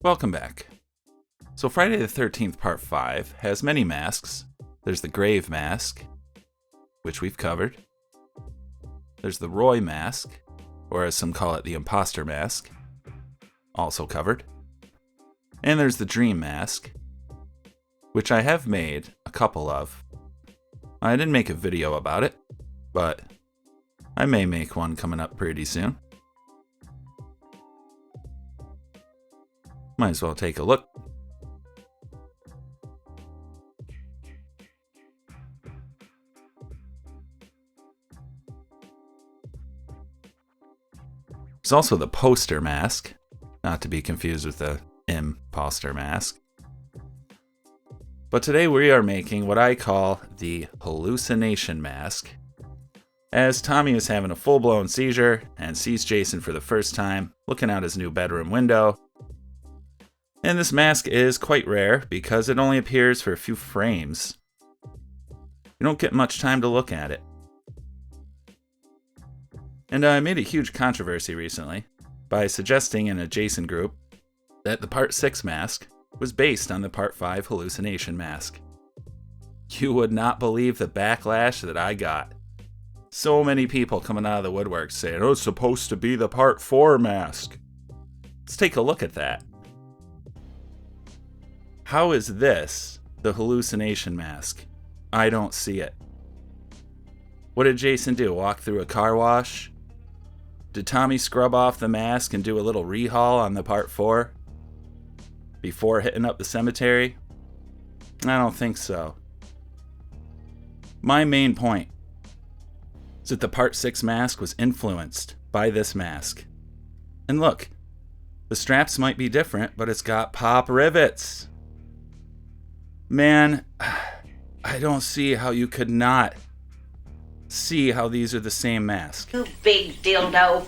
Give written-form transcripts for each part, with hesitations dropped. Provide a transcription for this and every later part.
Welcome back. So Friday the 13th Part 5 has many masks. There's the Grave Mask, which we've covered. There's the Roy Mask, or as some call it, the Imposter Mask, also covered. And there's the Dream Mask, which I have made a couple of. I didn't make a video about it, but I may make one coming up pretty soon. Might as well take a look. There's also the Poster Mask, not to be confused with the Imposter Mask. But today we are making what I call the Hallucination Mask, as Tommy is having a full-blown seizure and sees Jason for the first time, looking out his new bedroom window. And this mask is quite rare because it only appears for a few frames. You don't get much time to look at it. And I made a huge controversy recently by suggesting in a Jason group that the Part 6 mask was based on the Part 5 Hallucination mask. You would not believe the backlash that I got. So many people coming out of the woodwork saying, oh, it's supposed to be the Part 4 mask. Let's take a look at that. How is this the hallucination mask? I don't see it. What did Jason do? Walk through a car wash? Did Tommy scrub off the mask and do a little rehaul on the Part 4 before hitting up the cemetery? I don't think so. My main point is that the Part 6 mask was influenced by this mask. And look, the straps might be different, but it's got pop rivets. Man, I don't see how you could not see how these are the same mask. You big dildo.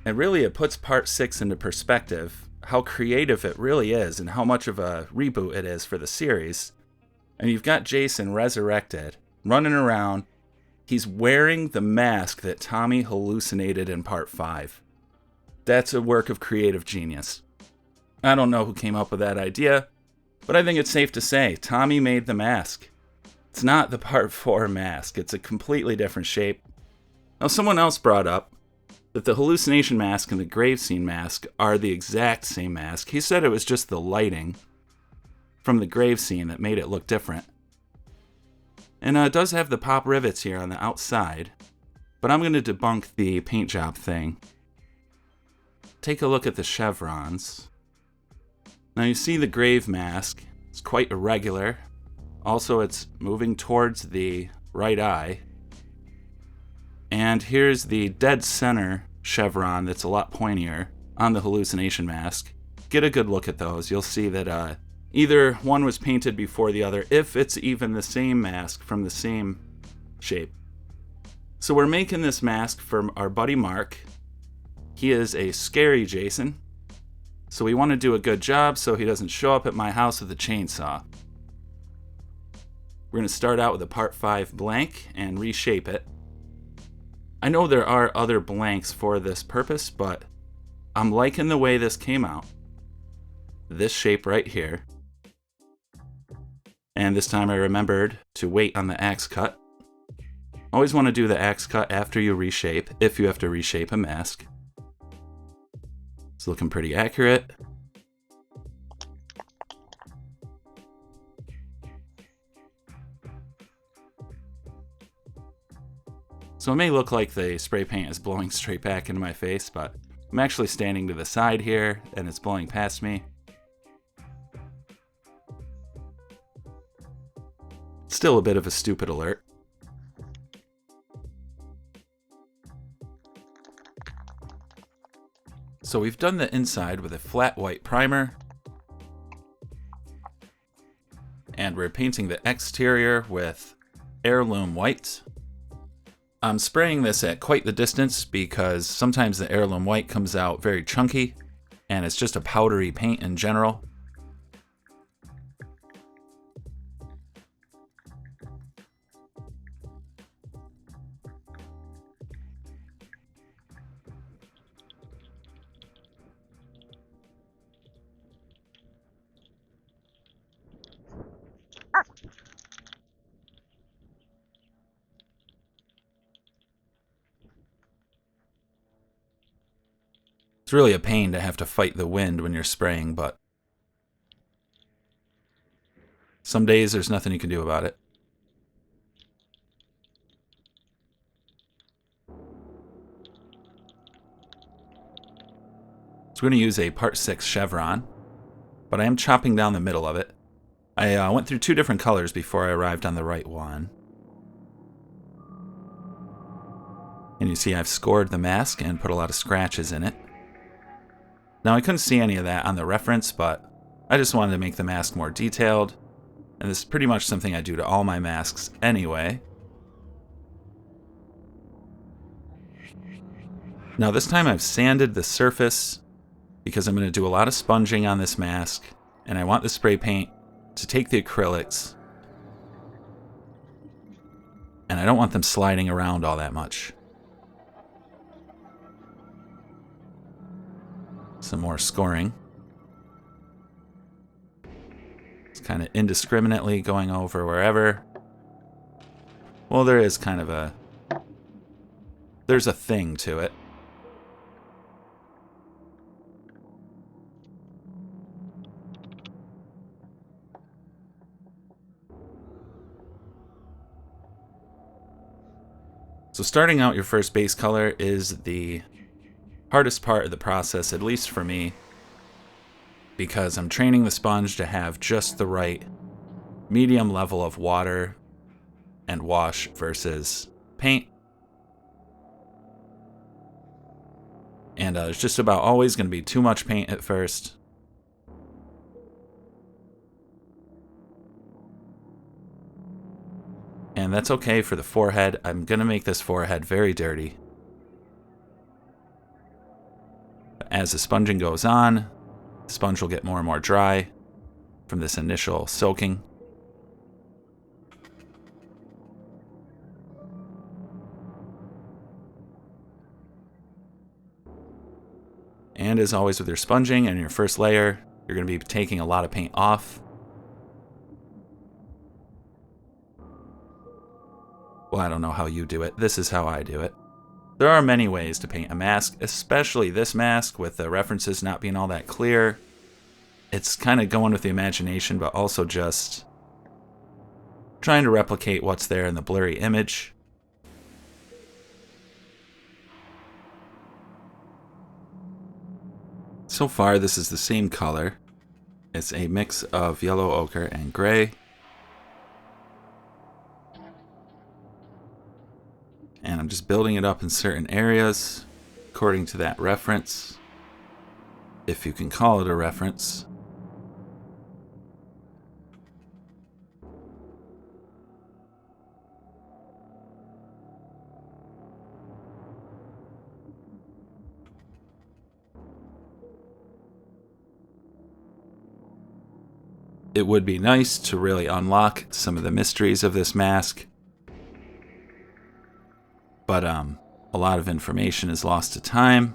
And really, it puts Part 6 into perspective, how creative it really is and how much of a reboot it is for the series. And you've got Jason resurrected, running around. He's wearing the mask that Tommy hallucinated in Part 5. That's a work of creative genius. I don't know who came up with that idea, but I think it's safe to say Tommy made the mask. It's not the Part 4 mask. It's a completely different shape. Now, someone else brought up that the hallucination mask and the grave scene mask are the exact same mask. He said it was just the lighting from the grave scene that made it look different. And it does have the pop rivets here on the outside, but I'm going to debunk the paint job thing. Take a look at the chevrons. Now you see the grave mask. It's quite irregular. Also, it's moving towards the right eye. And here's the dead center chevron that's a lot pointier on the hallucination mask. Get a good look at those. You'll see that either one was painted before the other, if it's even the same mask from the same shape. So we're making this mask for our buddy Mark. He is a scary Jason. So we want to do a good job so he doesn't show up at my house with a chainsaw. We're going to start out with a Part 5 blank and reshape it. I know there are other blanks for this purpose, but I'm liking the way this came out. This shape right here. And this time I remembered to wait on the axe cut. Always want to do the axe cut after you reshape, if you have to reshape a mask. It's looking pretty accurate. So it may look like the spray paint is blowing straight back into my face, but I'm actually standing to the side here and it's blowing past me. Still a bit of a stupid alert. So we've done the inside with a flat white primer. And we're painting the exterior with heirloom white. I'm spraying this at quite the distance because sometimes the heirloom white comes out very chunky and it's just a powdery paint in general. It's really a pain to have to fight the wind when you're spraying, but some days there's nothing you can do about it. So we're going to use a part 6 chevron, but I am chopping down the middle of it. I went through 2 different colors before I arrived on the right one. And you see I've scored the mask and put a lot of scratches in it. Now I couldn't see any of that on the reference, but I just wanted to make the mask more detailed. And this is pretty much something I do to all my masks anyway. Now this time I've sanded the surface because I'm going to do a lot of sponging on this mask, and I want the spray paint to take the acrylics, and I don't want them sliding around all that much. Some more scoring. It's kind of indiscriminately going over wherever. Well, there is kind of there's a thing to it. So starting out your first base color is the hardest part of the process, at least for me, because I'm training the sponge to have just the right medium level of water and wash versus paint. And it's just about always going to be too much paint at first. And that's okay for the forehead. I'm going to make this forehead very dirty. As the sponging goes on, the sponge will get more and more dry from this initial soaking. And as always with your sponging and your first layer, you're going to be taking a lot of paint off. Well, I don't know how you do it. This is how I do it. There are many ways to paint a mask, especially this mask with the references not being all that clear. It's kind of going with the imagination, but also just trying to replicate what's there in the blurry image. So far, this is the same color. It's a mix of yellow ochre and gray. And I'm just building it up in certain areas according to that reference, if you can call it a reference. It would be nice to really unlock some of the mysteries of this mask, but a lot of information is lost to time.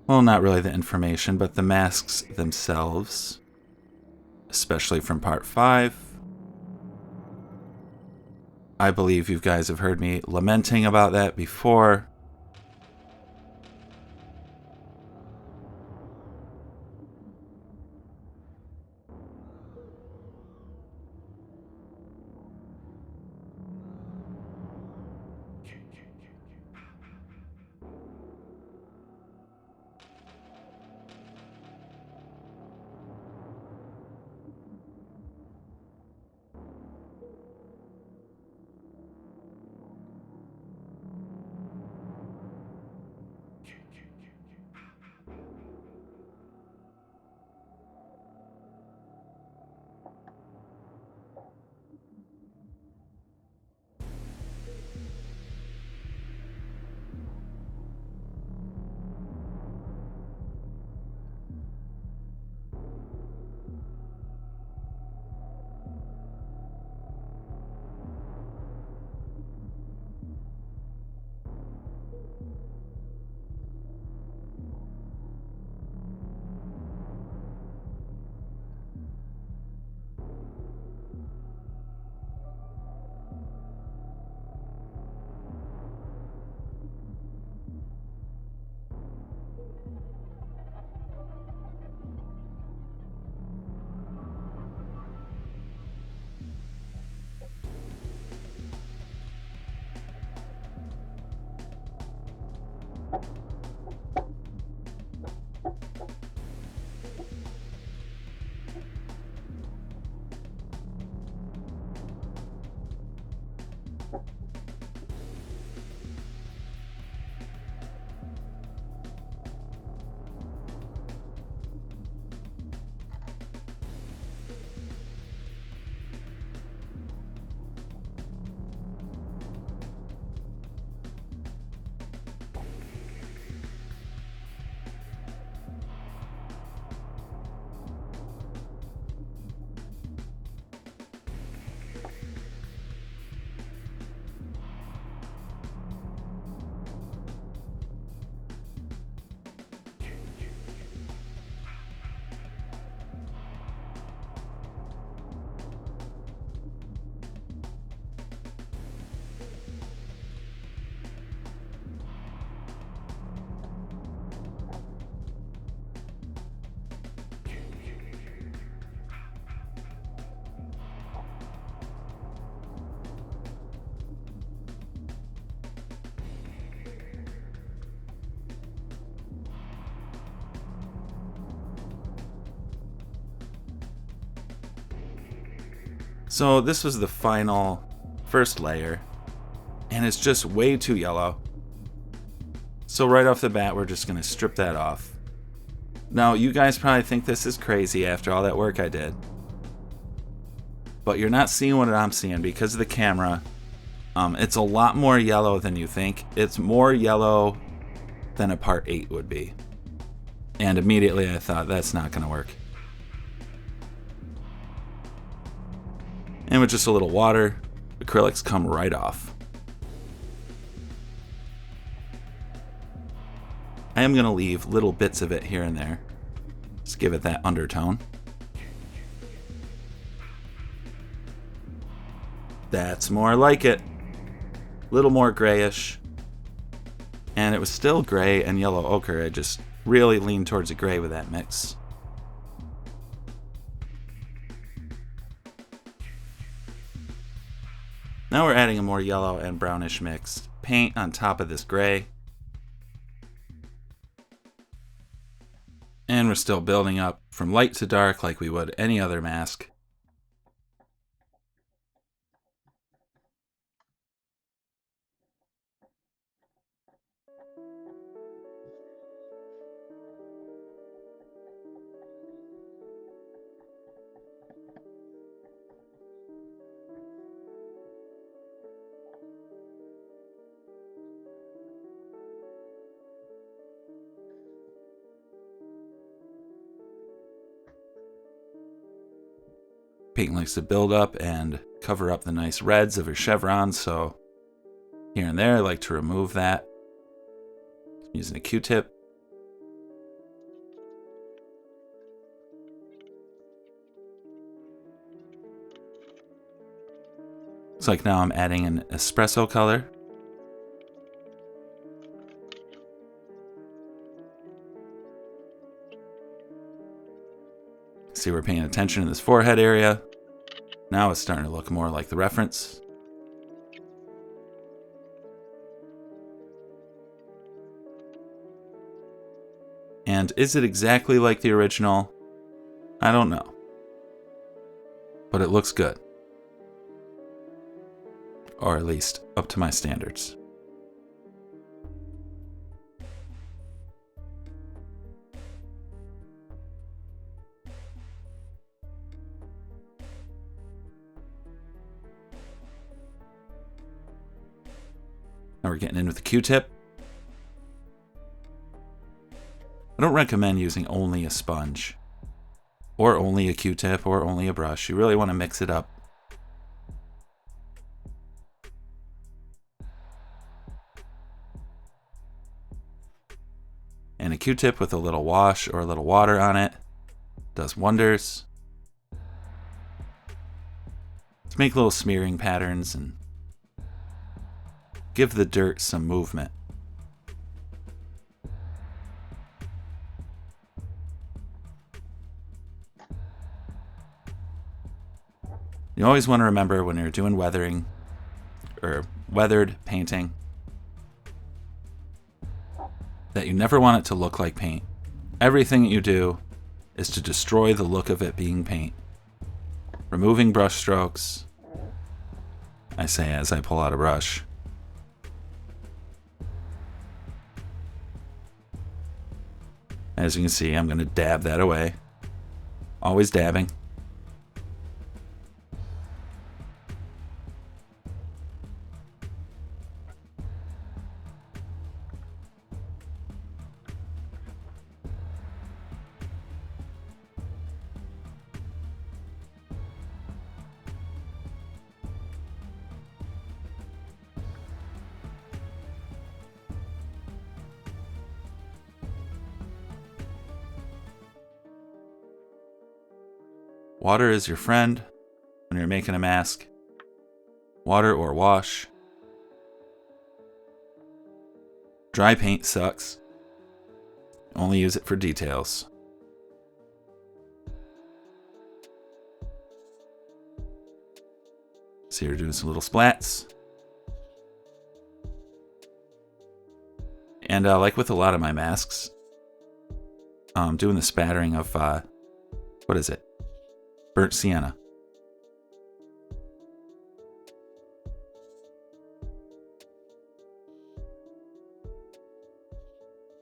Well, not really the information, but the masks themselves, especially from part 5. I believe you guys have heard me lamenting about that before. So this was the final first layer, and it's just way too yellow. So right off the bat, we're just going to strip that off. Now, you guys probably think this is crazy after all that work I did. But you're not seeing what I'm seeing because of the camera. It's a lot more yellow than you think. It's more yellow than a part 8 would be. And immediately I thought, that's not going to work. And with just a little water, acrylics come right off. I am going to leave little bits of it here and there. Just give it that undertone. That's more like it. Little more grayish. And it was still gray and yellow ochre. I just really leaned towards the gray with that mix. Now we're adding a more yellow and brownish mixed paint on top of this gray. And we're still building up from light to dark like we would any other mask. Paint likes to build up and cover up the nice reds of her chevrons, so here and there I like to remove that. I'm using a Q-tip. Looks like now I'm adding an espresso color. See, we're paying attention to this forehead area. Now it's starting to look more like the reference. And is it exactly like the original? I don't know. But it looks good. Or at least up to my standards. Now we're getting in with the Q-tip. I don't recommend using only a sponge, or only a Q-tip, or only a brush. You really want to mix it up. And a Q-tip with a little wash or a little water on it does wonders. Let's make little smearing patterns and give the dirt some movement. You always want to remember when you're doing weathering or weathered painting that you never want it to look like paint. Everything that you do is to destroy the look of it being paint. Removing brush strokes, I say as I pull out a brush. As you can see, I'm going to dab that away. Always dabbing. Water is your friend when you're making a mask. Water or wash. Dry paint sucks. Only use it for details. So you're doing some little splats. And like with a lot of my masks, I'm doing the spattering of, what is it? Burnt sienna.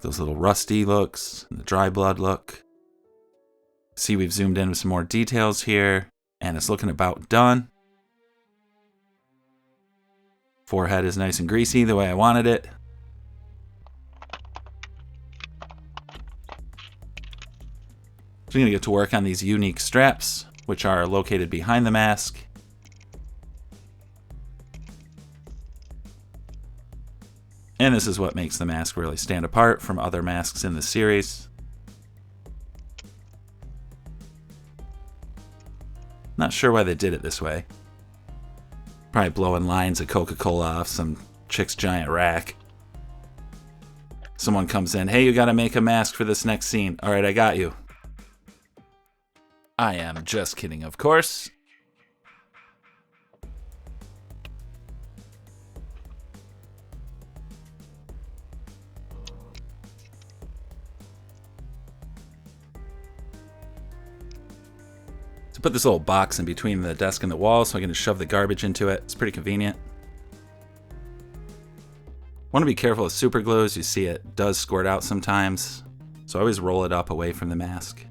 Those little rusty looks, and the dry blood look. See, we've zoomed in with some more details here, and it's looking about done. Forehead is nice and greasy the way I wanted it. So I'm going to get to work on these unique straps, which are located behind the mask. And this is what makes the mask really stand apart from other masks in the series. Not sure why they did it this way. Probably blowing lines of Coca-Cola off some chick's giant rack. Someone comes in, hey, you gotta make a mask for this next scene. Alright, I got you. I am just kidding, of course. To put this little box in between the desk and the wall so I can just shove the garbage into it. It's pretty convenient. Want to be careful with super glue. As you see, it does squirt out sometimes. So I always roll it up away from the mask.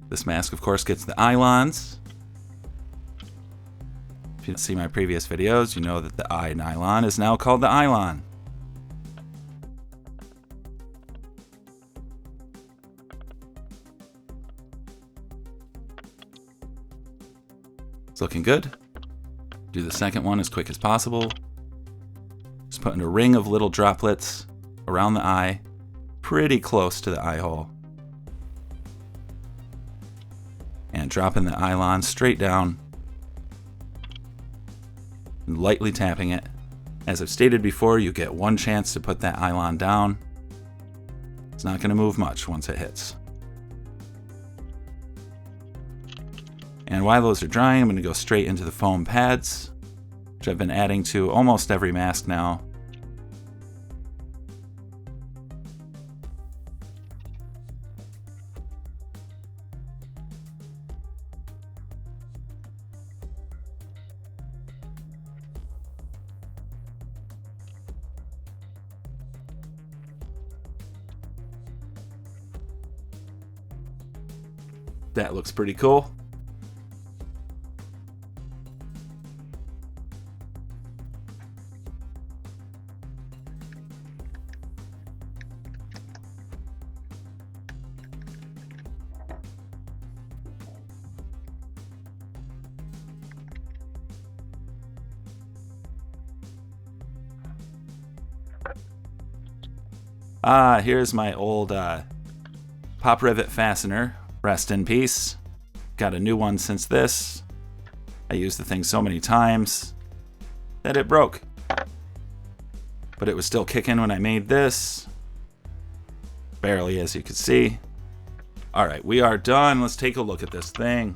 This mask, of course, gets the eyelons. If you didn't see my previous videos, you know that the eye nylon is now called the eyelon. It's looking good. Do the second one as quick as possible. Just putting a ring of little droplets around the eye, pretty close to the eye hole. And dropping the eyelon straight down and lightly tapping it. As I've stated before, you get one chance to put that eyelon down. It's not going to move much once it hits. And while those are drying, I'm going to go straight into the foam pads, which I've been adding to almost every mask now. That looks pretty cool. Here's my old pop rivet fastener. Rest in peace. Got a new one since this. I used the thing so many times that it broke. But it was still kicking when I made this. Barely, as you can see. Alright, we are done. Let's take a look at this thing.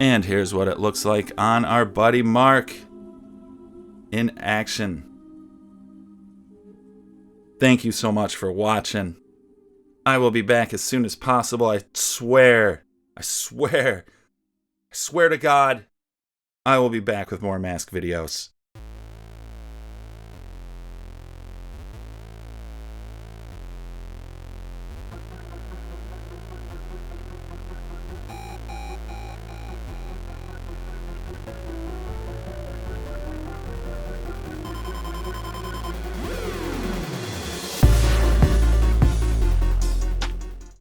And here's what it looks like on our buddy Mark in action. Thank you so much for watching. I will be back as soon as possible. I swear to God, I will be back with more mask videos.